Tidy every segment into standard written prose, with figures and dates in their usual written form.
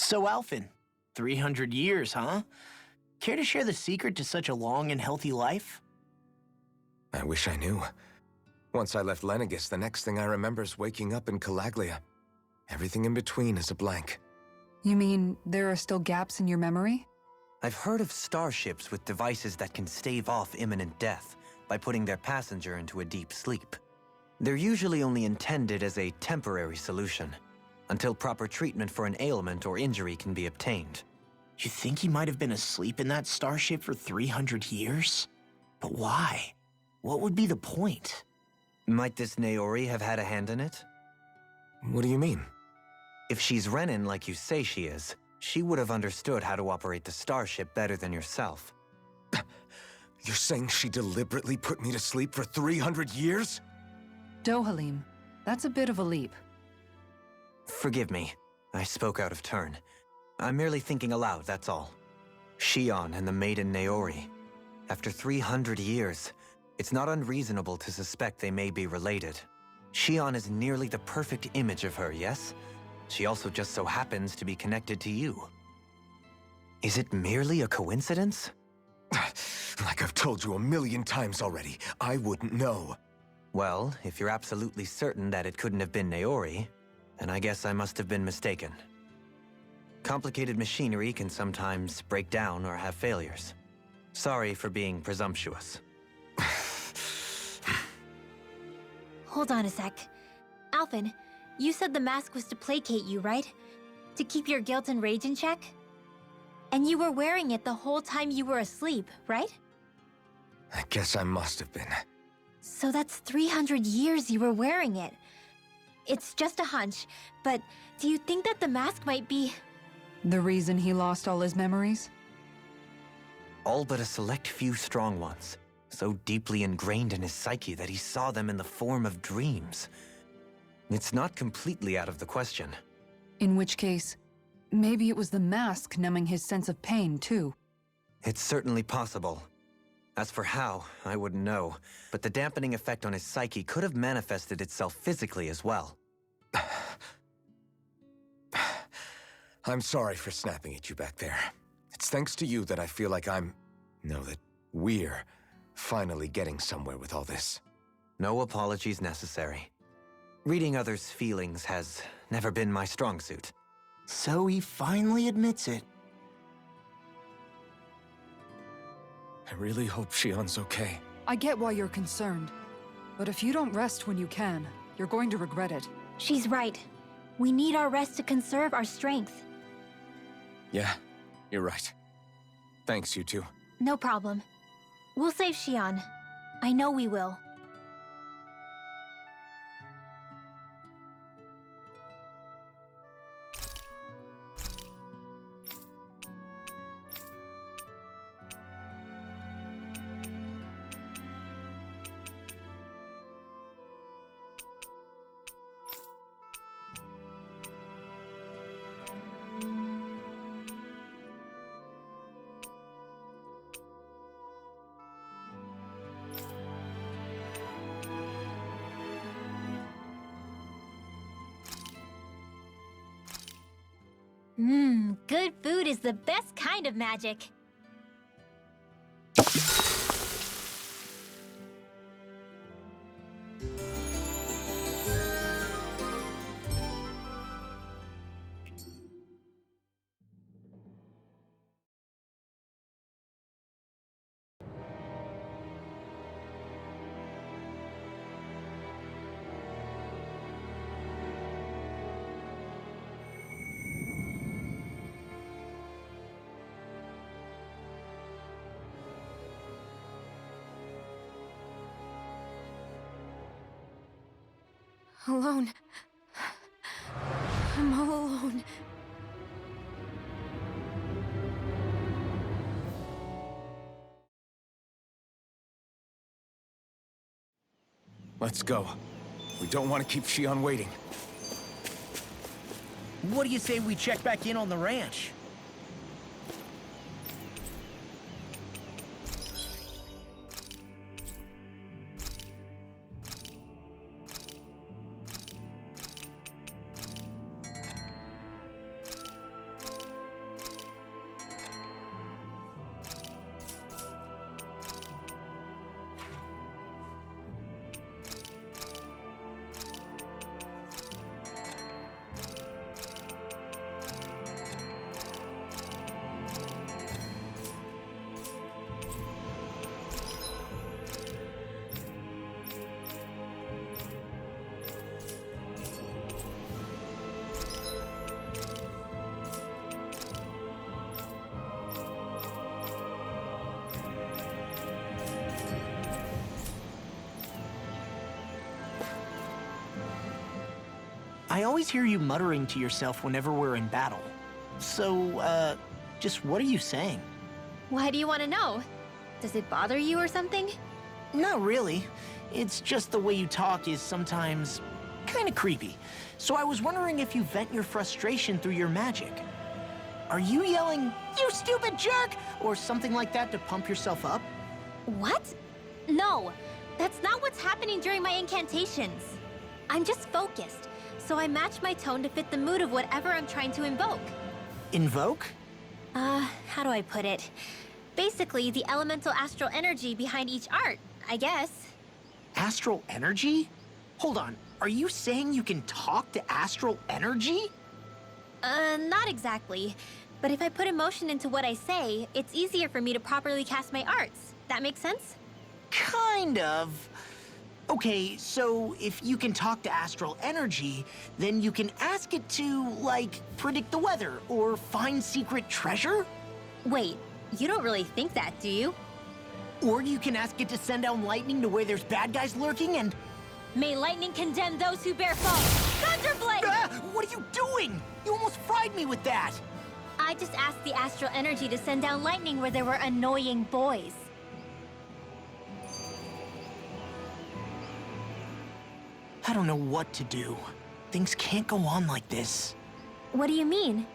So, Alphen, 300 years, huh? Care to share the secret to such a long and healthy life? I wish I knew. Once I left Lenegis, the next thing I remember is waking up in Calaglia. Everything in between is a blank. You mean there are still gaps in your memory? I've heard of starships with devices that can stave off imminent death by putting their passenger into a deep sleep. They're usually only intended as a temporary solution, until proper treatment for an ailment or injury can be obtained. You think he might have been asleep in that starship for 300 years? But why? What would be the point? Might this Naori have had a hand in it? What do you mean? If she's Renin like you say she is, she would have understood how to operate the starship better than yourself. You're saying she deliberately put me to sleep for 300 years? Dohalim, that's a bit of a leap. Forgive me. I spoke out of turn. I'm merely thinking aloud, that's all. Shion and the maiden Naori. After 300 years, it's not unreasonable to suspect they may be related. Shion is nearly the perfect image of her, yes? She also just so happens to be connected to you. Is it merely a coincidence? Like I've told you 1,000,000 times already, I wouldn't know. Well, if you're absolutely certain that it couldn't have been Naori, then I guess I must have been mistaken. Complicated machinery can sometimes break down or have failures. Sorry for being presumptuous. Hold on a sec. Alphen, you said the mask was to placate you, right? To keep your guilt and rage in check? And you were wearing it the whole time you were asleep, right? I guess I must have been. So that's 300 years you were wearing it. It's just a hunch, but do you think that the mask might be... The reason he lost all his memories? All but a select few strong ones, so deeply ingrained in his psyche that he saw them in the form of dreams. It's not completely out of the question. In which case, maybe it was the mask numbing his sense of pain, too. It's certainly possible. As for how, I wouldn't know, but the dampening effect on his psyche could have manifested itself physically as well. I'm sorry for snapping at you back there. It's thanks to you that I feel like that we're finally getting somewhere with all this. No apologies necessary. Reading others' feelings has never been my strong suit. So he finally admits it. I really hope Shion's okay. I get why you're concerned. But if you don't rest when you can, you're going to regret it. She's right. We need our rest to conserve our strength. Yeah, you're right. Thanks, you two. No problem. We'll save Shion. I know we will. Good food is the best kind of magic. Alone. I'm all alone. Let's go. We don't want to keep Shion waiting. What do you say we check back in on the ranch? I always hear you muttering to yourself whenever we're in battle. So, just what are you saying? Why do you want to know? Does it bother you or something? Not really. It's just the way you talk is sometimes kinda creepy. So I was wondering if you vent your frustration through your magic. Are you yelling, "You stupid jerk!" or something like that to pump yourself up? What? No, that's not what's happening during my incantations. I'm just focused, so I match my tone to fit the mood of whatever I'm trying to invoke. Invoke? How do I put it? Basically, the elemental astral energy behind each art, I guess. Astral energy? Hold on, are you saying you can talk to astral energy? Not exactly. But if I put emotion into what I say, it's easier for me to properly cast my arts. That makes sense? Kind of. Okay, so if you can talk to astral energy, then you can ask it to, like, predict the weather or find secret treasure? Wait, you don't really think that, do you? Or you can ask it to send down lightning to where there's bad guys lurking and... May lightning condemn those who bear false! Thunderblade! Ah, what are you doing? You almost fried me with that! I just asked the astral energy to send down lightning where there were annoying boys. I don't know what to do. Things can't go on like this. What do you mean?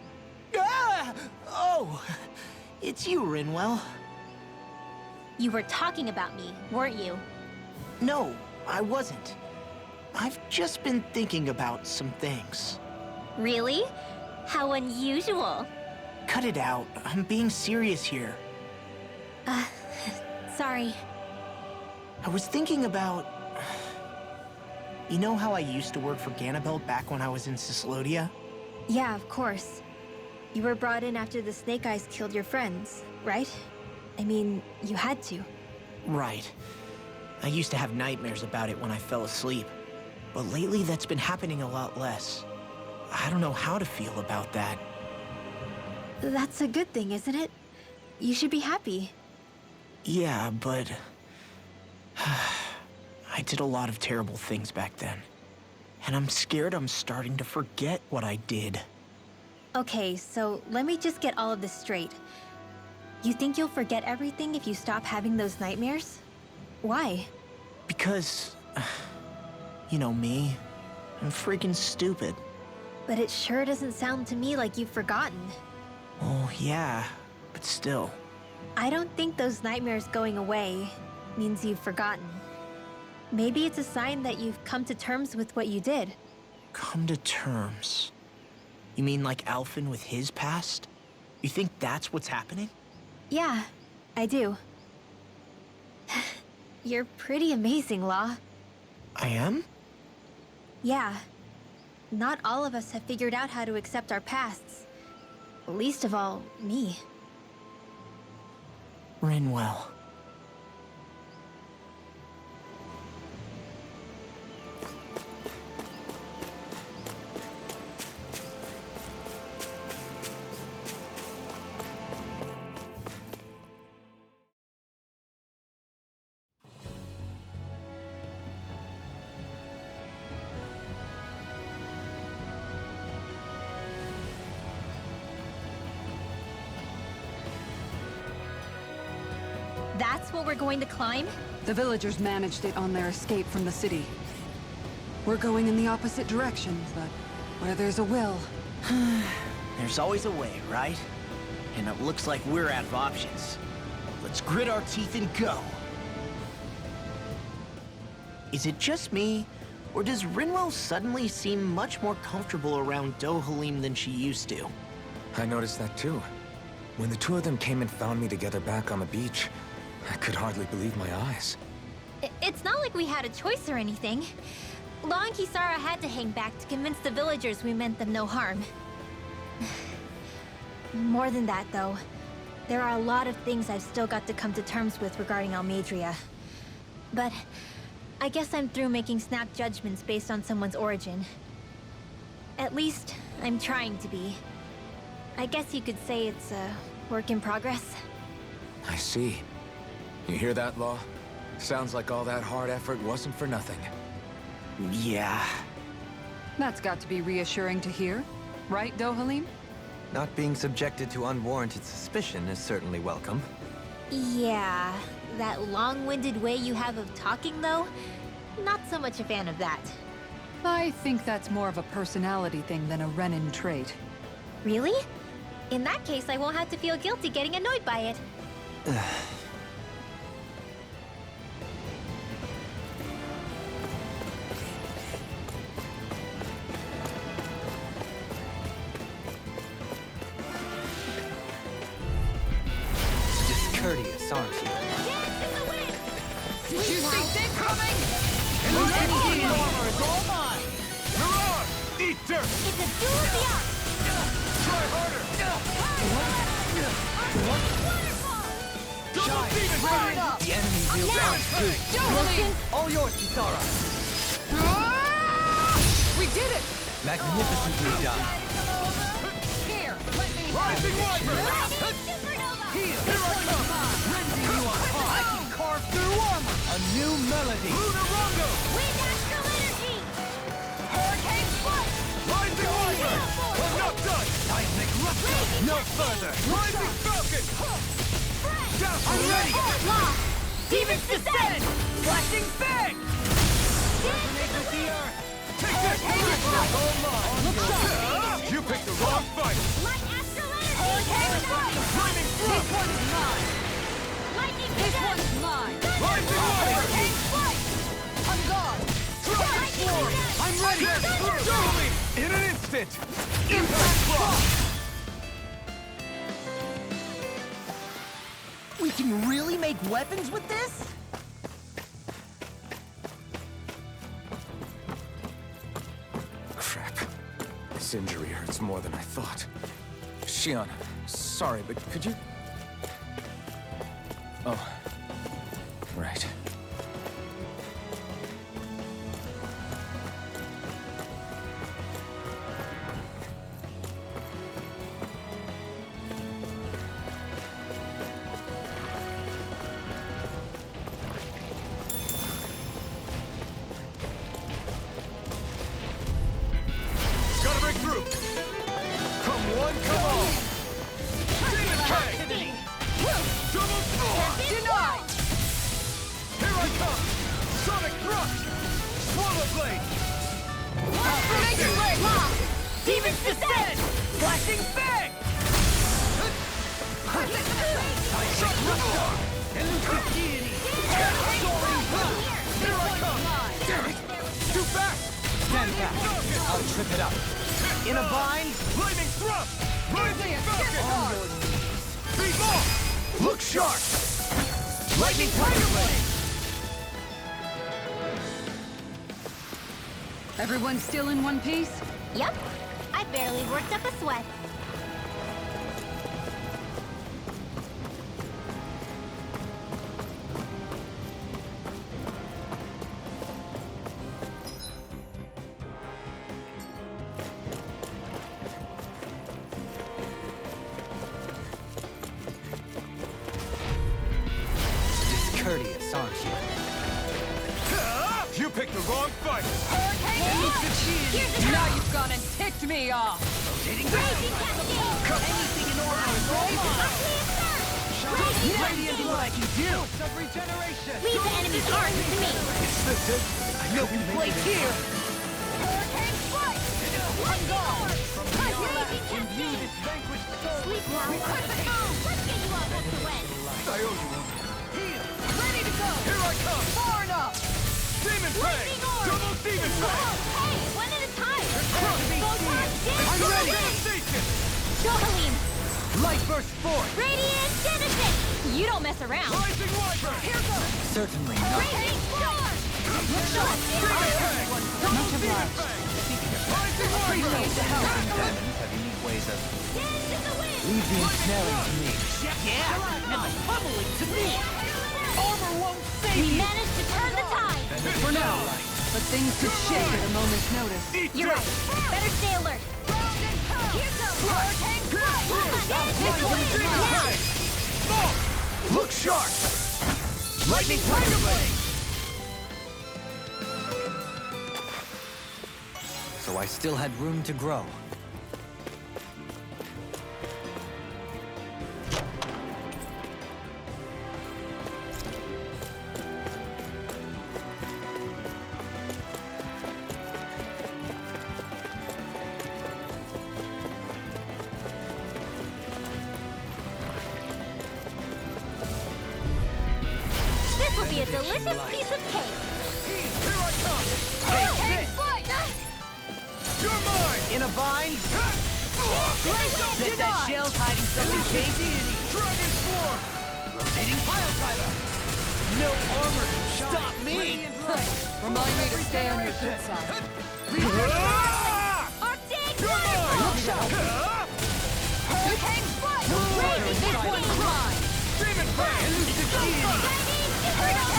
Ah! Oh, it's you, Rinwell. You were talking about me, weren't you? No, I wasn't. I've just been thinking about some things. Really? How unusual. Cut it out. I'm being serious here. Sorry. I was thinking about... You know how I used to work for Ganabelt back when I was in Cislodia? Yeah, of course. You were brought in after the Snake Eyes killed your friends, right? I mean, you had to. Right. I used to have nightmares about it when I fell asleep. But lately, that's been happening a lot less. I don't know how to feel about that. That's a good thing, isn't it? You should be happy. Yeah, but... I did a lot of terrible things back then. And I'm scared I'm starting to forget what I did. Okay, so let me just get all of this straight. You think you'll forget everything if you stop having those nightmares? Why? Because... You know me. I'm freaking stupid. But it sure doesn't sound to me like you've forgotten. Oh, yeah. But still. I don't think those nightmares going away means you've forgotten. Maybe it's a sign that you've come to terms with what you did. Come to terms? You mean like Alphen with his past? You think that's what's happening? Yeah, I do. You're pretty amazing, Law. I am? Yeah. Not all of us have figured out how to accept our pasts. Least of all, me. Rinwell. That's what we're going to climb? The villagers managed it on their escape from the city. We're going in the opposite direction, but where there's a will... There's always a way, right? And it looks like we're out of options. Let's grit our teeth and go. Is it just me, or does Rinwell suddenly seem much more comfortable around Dohalim than she used to? I noticed that too. When the two of them came and found me together back on the beach, I could hardly believe my eyes. It's not like we had a choice or anything. Law and Kisara had to hang back to convince the villagers we meant them no harm. More than that, though. There are a lot of things I've still got to come to terms with regarding Almeidrea. But I guess I'm through making snap judgments based on someone's origin. At least, I'm trying to be. I guess you could say it's a work in progress. I see. You hear that, Law? Sounds like all that hard effort wasn't for nothing. Yeah. That's got to be reassuring to hear. Right, Dohalim? Not being subjected to unwarranted suspicion is certainly welcome. Yeah, that long-winded way you have of talking, though, not so much a fan of that. I think that's more of a personality thing than a Renin trait. Really? In that case, I won't have to feel guilty getting annoyed by it. Discourteous, aren't you? Did you see Dick coming? Any armor is all mine! Miran! Eat dirt! It's a duel of the arts! Try harder! Double Shine. demon Burn fang! up. The enemy wields Now. arms too. Dohalim! All yours, Kisara. We did it! Magnificently done. Here, let me Rising Wyvern! Supernova! Here I come! Rending you apart. I can carve through armor. A new melody. Lunar Rondo! Wind astral energy! Hurricane Foot! Rising Wyvern! I'm not done! Seismic rupture. No further. Rising Falcon! Down I'm ready! Lost! Demons descend. Flashing fang. Resonate with the earth. Take this! All mine. Look sharp! You picked the wrong fight! Light astral energy! Flaming This Thrust! one's mine! Lightning This Gem! one's mine! Rising Wyvern! Hurricane Foot! On guard! Thrusting Swarm! I'm ready! Totally! In an instant! Impact Frost! We can really make weapons with this? Crap. This injury hurts more than I thought. Shion, sorry, but could you... Oh. Right. Gotta break through! Come one, come all! Demon Fang! Double Sword! Denied! Here I come! Sonic Thrust! Swallow Blade! Making way! Demons descend! Flashing fang. Shut Rupture! Elusive deity. Here I come! Damn it! Too fast! Stand back. I'll trip it up. In a bind. Flaming Thrust! Rising Falcon! Beat off! Look sharp! Lightning Tiger Blade. Everyone still in one piece? Yep. I barely worked up a sweat. Discourteous, aren't you? You picked the wrong fight! Now you've gone and ticked me off! Raging Cascade! Anything in order is all mine. Radiant light. Gifts of regeneration. Leave the enemy's arms to me! I know who plays here. Hurricane Foot! On guard! Raging Imbue Cascade! this vanquished soul. Sleep well. Let's get you all booked to win. I owe you one. Ready to go! Here I come! Far enough! Demon Fang! Lightning Orb! Double Demon Whoa, Fang! hey, one at a time! Crush! Photon I'm ready! Dance! Devastation! Dohalim! Light burst forth. Radiant Genesis! You don't mess around! Rising Wyvern! Here goes! Certainly not. Raging Storm! Much obliged. Rising Wyvern! Appreciate the help. Demons have unique ways of... Dance in the wind! Leave the ensnaring to me. Yeah, and the pummeling to me! Armor won't save We you. managed to turn the tide! For now. But things could shake at a moment's notice. Eat You're dirt! right. Better stay alert. Here goes Hurricane Foot! Dance in the wind! Demon Fang! Fall! Look sharp! Lightning Tiger Blade! So so I still had room to grow. This will be a delicious piece of cake. Here I come! Hey, fight! You're mine! In a bind? Bet that shell's hiding something tasty. Dragon Swarm! Rotating pile driver. No armor can stop me. Remind me to stay on your good side. Arctic You're mine! Look out! Hurricane Foot! Raging This one's Cascade! mine! Demon Fang!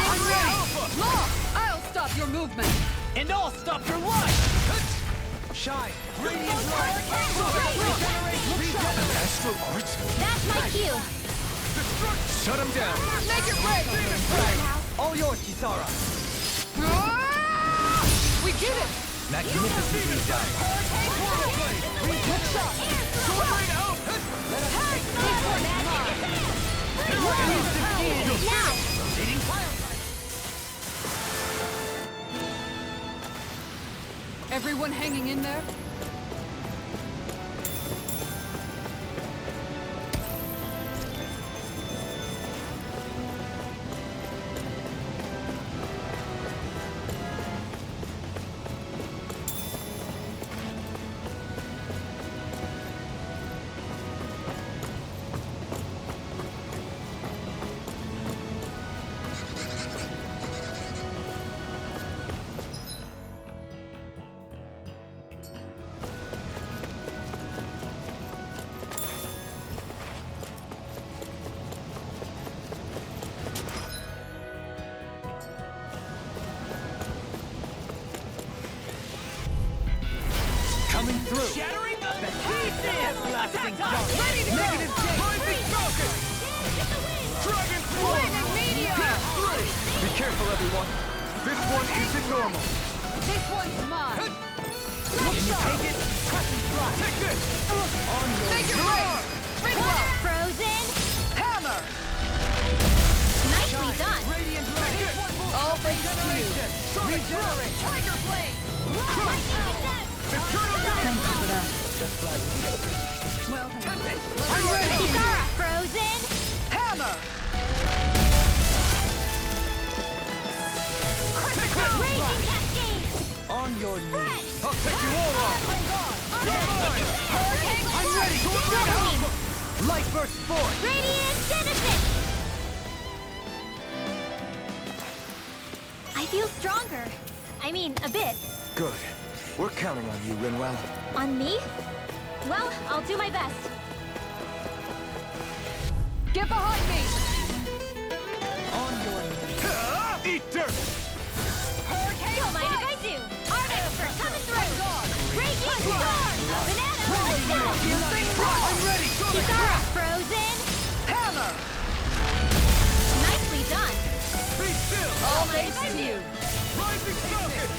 I'm ready! Law! I'll stop your movement! And I'll stop your life. Shine. Radiant light. Astral Art? That's my cue. Shut him down! Make it rain! All yours, Kisara! We did it! Magnificently done. Now! Everyone hanging in there? Coming through! Shattering the pieces. Blasting dark. Ready to go! Negative change. Rising Falcon! Dragon Swarm! Lightning meteor! Be careful, everyone. This one isn't normal. This one's mine! Can you take it? Cut and fly. Take this! Make it rain! Bring up! Frozen! Hammer! Nicely done! Radiant light. All thanks to you! Regenerate. Tiger blade! Eternal Thank you for that. Well done. I'm ready! Kisara! Frozen! Hammer! Raging Cascade! On your knees! I'll take you all on! Hurricane I'm ready! Flame! Light burst forth! Radiant Genesis! I feel stronger. I mean, a bit. Good. We're counting on you, Rinwell. On me? Well, I'll do my best. Get behind me! On your knees! Eat dirt! Don't mind if I do. Artificer coming through. Raging Storm! A banana! I'm ready! Kisara! Frozen! Hammer! Nicely done. Be still! All thanks to you! Rising Falcon!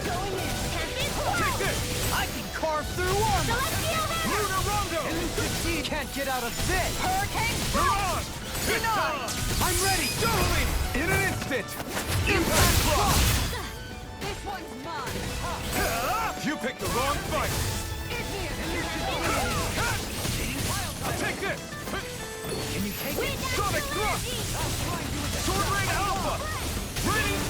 Going in. Tempest Take Blow! this! I can carve through armor! Celestial Hammer! Lunar Rondo! You can't get out of this! Hurricane You're on! Denied! I'm ready! Dueling! In an instant! Impact Block! This one's mine! You picked the wrong fight! Igneous! I'll take this! Can you take it? Sonic Thrust! Sword Rain Alpha! Radiant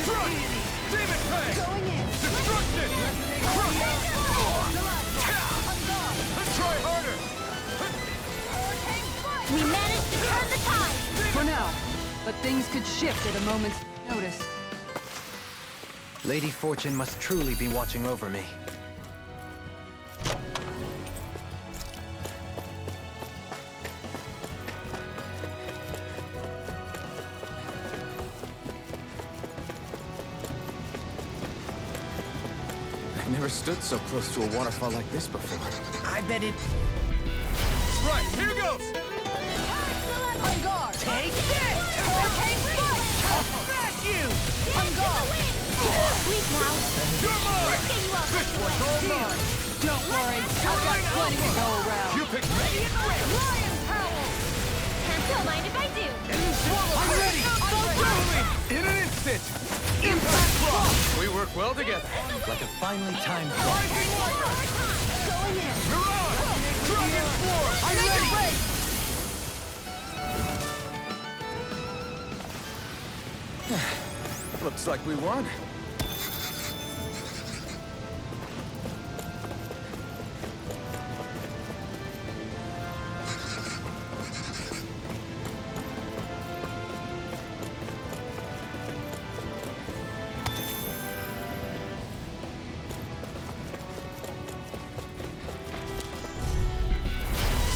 Thrust! Demon Fang! Going in! Destruction! Crush! Try harder! We managed to turn the tide. For now, but things could shift at a moment's notice. Lady Fortune must truly be watching over me. I've never stood so close to a waterfall like this before. I bet it. Right, here goes! On guard! Take this! Hurricane Strike! Smash you! On guard! Sleep now. You're mine! Let's get you all This tucked one's away. all mine! Don't worry, I've got plenty to go around. You pick me! Lion Howl! Don't mind if I do. I'm ready! In an instant! Impact block! We work well together. Like a finely timed clock. Rising Wyvern! Going in. Mirage! Dragon Force! I'm ready! Looks like we won.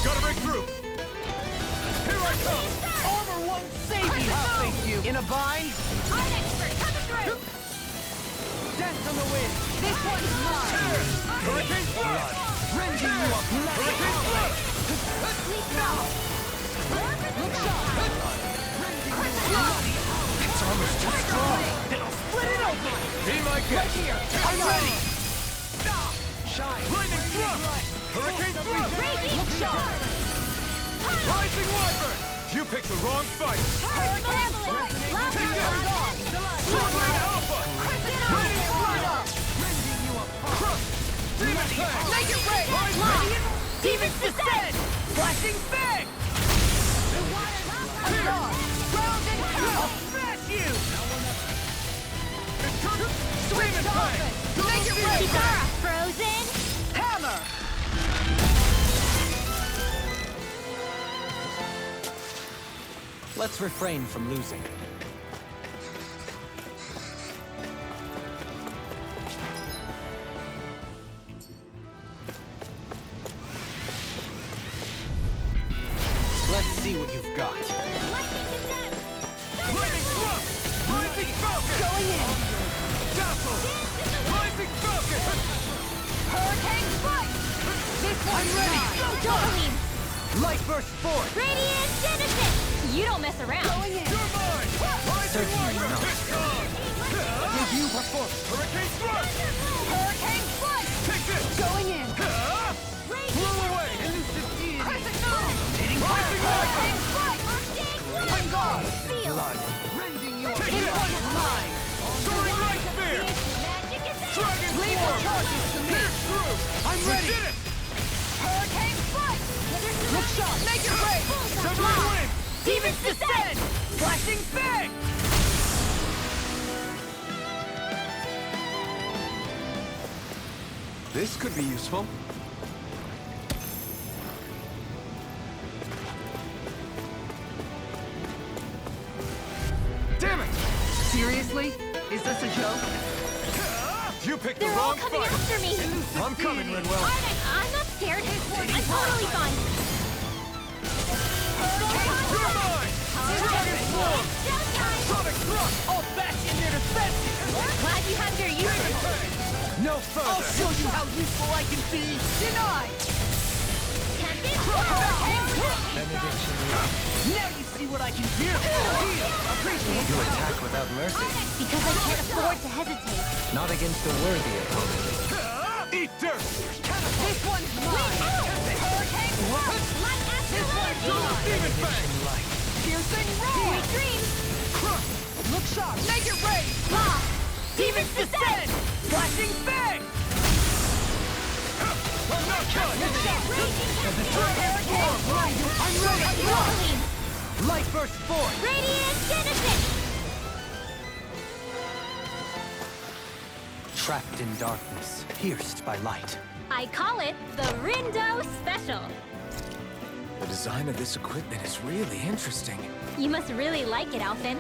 Gotta break through! Here I come! Armor won't save you, half you. In a bind? Art expert coming through. Death on the wind. This one's mine! Hurricane Flood! Rending you up. Hurricane Flood! Sleep now. Look sharp! Its armor's too strong. It'll split it open. Be my guest! I'm ready. Lightning Thrust! Hurricane Thrust! Raging storm. Rising Wyvern! You picked the wrong fight! Traveling. Take that! Sword Ring Alpha! Radiant Rider! Crush! Demon Fang! Make it rain! Rising! Demons descend. Flashing Fang. I'll smash you. Demon Fang! Make it rain! Kitara frozen. Hammer. Let's refrain from losing. Let's see what you've got. Lightning condemned. Lightning Thrust! Rising Falcon! Going in! Dazzle! Rising Falcon! Hurricane Strike! This one's mine! Dopamine. Light burst forth. Radiant Genesis. You don't mess around. Going in! You're mine! Rising Certainly Wyvern! not. It's gone! Review performance. Hurricane Thrust! Hurricane Strike! Take this! Going in! Blew away! Crescent Moon! Rising Wyvern! Hurricane Strike! I'm gone! Seal. Rending you up. Take This this! one's mine! Soaring Light Spear! Magic is out. Dragon Leave the Force! charges to me! Pierce through! I'm We ready. did it! Hurricane Strike! Look sharp! Make it rain! Severing Wind! Demons descend. Flashing Fang. This could be useful. Damn it! Seriously? Is this a joke? You picked the They're all wrong coming fight! after me. I'm coming, Redwell! I'm not scared. I'm totally fine. You're mine! Dragon Form! Sonic Thrust! I'll bash in their defenses. Glad you have your Demon uses. Fang! No further. I'll show you how useful I can be. Denied! Benediction. Now you see what I can do. Appreciate You attack without mercy. Because I can't afford to hesitate. Not against a worthy opponent. Eat dirt! This one's mine! Hurricane Strike! Light after light. Demon Fang! Piercing Roar! Sweet dreams. Look sharp! Make it rain! Ah. Demons descend. Flashing Fang. I'm not done! Raging I'm ready. Dopamine. Light burst forth. Radiant Genesis. Trapped in darkness, pierced by light. I call it the Rindo Special. The design of this equipment is really interesting. You must really like it, Alphen.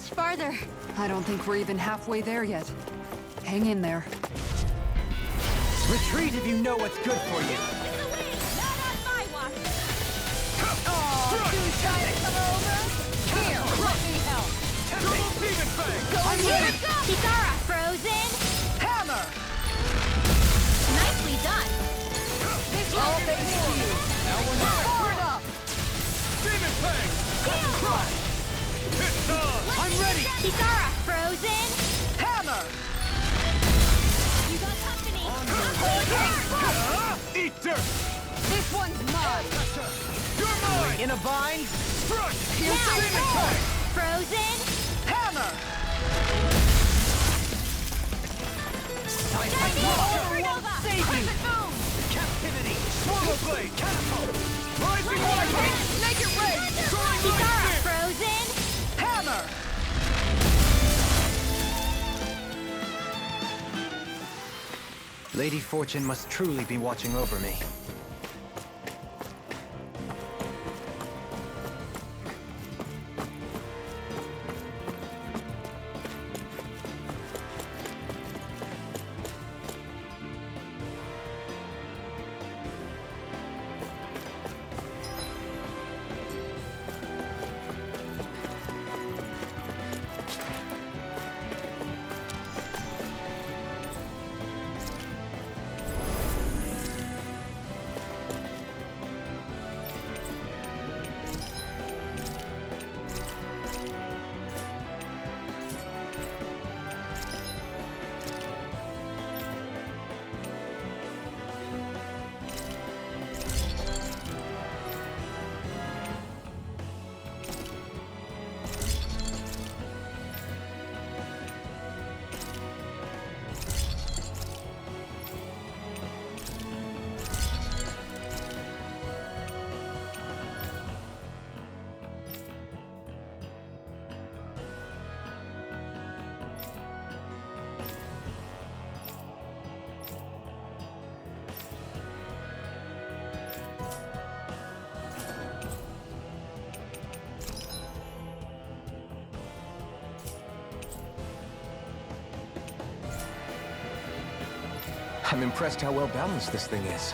farther. I don't think we're even halfway there yet. Hang in there. Retreat if you know what's good for you. Not on my watch. Too shy to come over? Here, let me help. Double demon fang! I'm ready. Kitara, frozen. Hammer! Nicely done. This all thanks to you. Now we're not. Hold up. Demon fang! Crush! It's on! I'm ready! Kitara, frozen. Hammer! You got company. Eat dirt! This one's mine! You're mine! In a bind? Crush! Now, Demon fang! frozen. Hammer! Crescent moon. Captivity! Swallow blade! Catapult! Rising lightning! Naked ray. Soaring Kitara, lightning! frozen. Hammer! Lady Fortune must truly be watching over me. I'm impressed how well balanced this thing is.